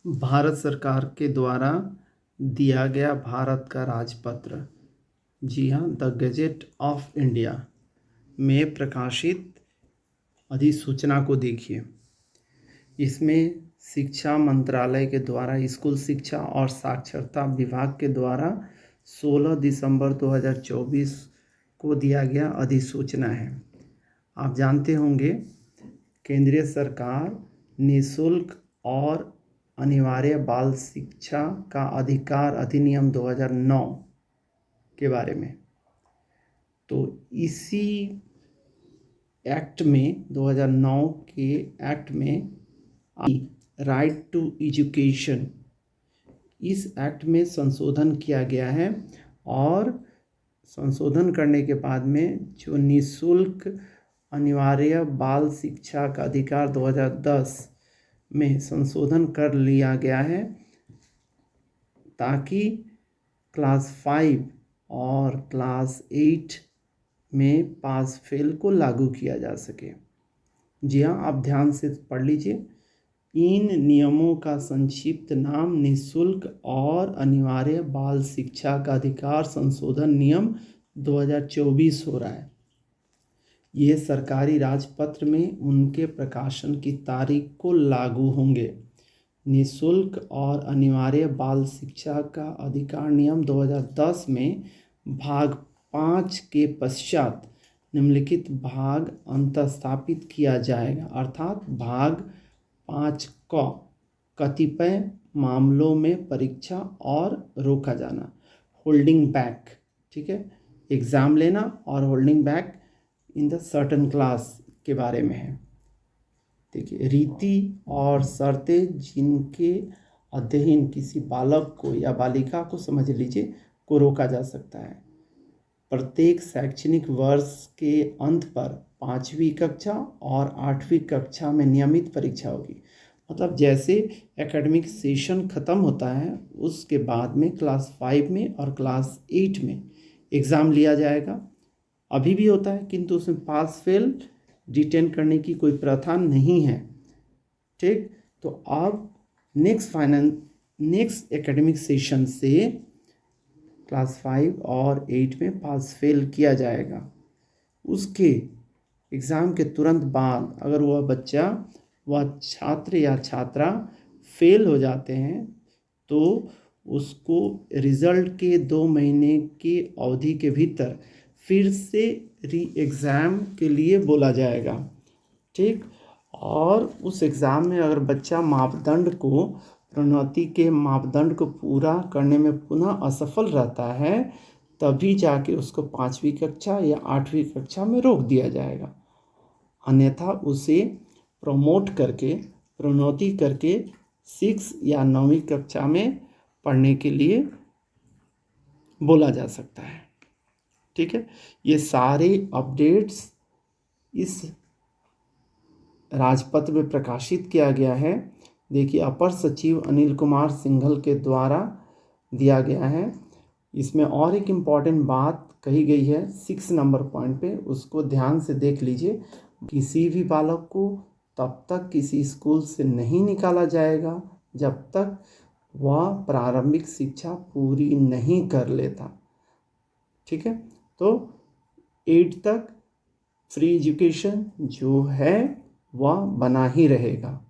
भारत सरकार के द्वारा दिया गया भारत का राजपत्र, जी हाँ, द गजेट ऑफ इंडिया में प्रकाशित अधिसूचना को देखिए। इसमें शिक्षा मंत्रालय के द्वारा स्कूल शिक्षा और साक्षरता विभाग के द्वारा 16 दिसंबर 2024 को दिया गया अधिसूचना है। आप जानते होंगे केंद्रीय सरकार निःशुल्क और अनिवार्य बाल शिक्षा का अधिकार अधिनियम 2009 के बारे में, तो इसी एक्ट में 2009 के एक्ट में राइट टू एजुकेशन, इस एक्ट में संशोधन किया गया है और संशोधन करने के बाद में जो निःशुल्क अनिवार्य बाल शिक्षा का अधिकार 2010 में संशोधन कर लिया गया है ताकि क्लास 5 और क्लास 8 में पास फेल को लागू किया जा सके। जी हाँ, आप ध्यान से पढ़ लीजिए। इन नियमों का संक्षिप्त नाम निःशुल्क और अनिवार्य बाल शिक्षा का अधिकार संशोधन नियम 2024 हो रहा है। ये सरकारी राजपत्र में उनके प्रकाशन की तारीख को लागू होंगे। निःशुल्क और अनिवार्य बाल शिक्षा का अधिकार नियम 2010 में भाग 5 के पश्चात निम्नलिखित भाग अंतःस्थापित किया जाएगा, अर्थात भाग 5 क कतिपय मामलों में परीक्षा और रोका जाना, होल्डिंग बैक, ठीक है, एग्ज़ाम लेना और holding back in the certain class के बारे में है। देखिए, रीति और शर्तें जिनके अध्ययन किसी बालक को या बालिका को, समझ लीजिए, को रोका जा सकता है। प्रत्येक शैक्षणिक वर्ष के अंत पर 5वीं कक्षा और 8वीं कक्षा में नियमित परीक्षा होगी। मतलब जैसे एकेडमिक सेशन ख़त्म होता है उसके बाद में क्लास 5 में और क्लास 8 में एग्ज़ाम लिया जाएगा। अभी भी होता है किंतु उसमें पास फेल रिटेन करने की कोई प्रथा नहीं है, ठीक। तो अब नेक्स्ट एकेडमिक सेशन से क्लास 5 और 8 में पास फेल किया जाएगा। उसके एग्ज़ाम के तुरंत बाद अगर वह छात्र या छात्रा फेल हो जाते हैं तो उसको रिज़ल्ट के 2 महीने की अवधि के भीतर फिर से री एग्ज़ाम के लिए बोला जाएगा, ठीक। और उस एग्ज़ाम में अगर बच्चा प्रोन्नति के मापदंड को पूरा करने में पुनः असफल रहता है तभी जाके उसको 5वीं कक्षा या 8वीं कक्षा में रोक दिया जाएगा, अन्यथा उसे प्रोन्नति करके 6 या 9वीं कक्षा में पढ़ने के लिए बोला जा सकता है, ठीक है। ये सारे अपडेट्स इस राजपत्र में प्रकाशित किया गया है। देखिए, अपर सचिव अनिल कुमार सिंघल के द्वारा दिया गया है। इसमें और एक इम्पॉर्टेंट बात कही गई है 6 नंबर पॉइंट पे, उसको ध्यान से देख लीजिए। किसी भी बालक को तब तक किसी स्कूल से नहीं निकाला जाएगा जब तक वह प्रारंभिक शिक्षा पूरी नहीं कर लेता, ठीक है। तो 8 तक फ्री एजुकेशन जो है वह बना ही रहेगा।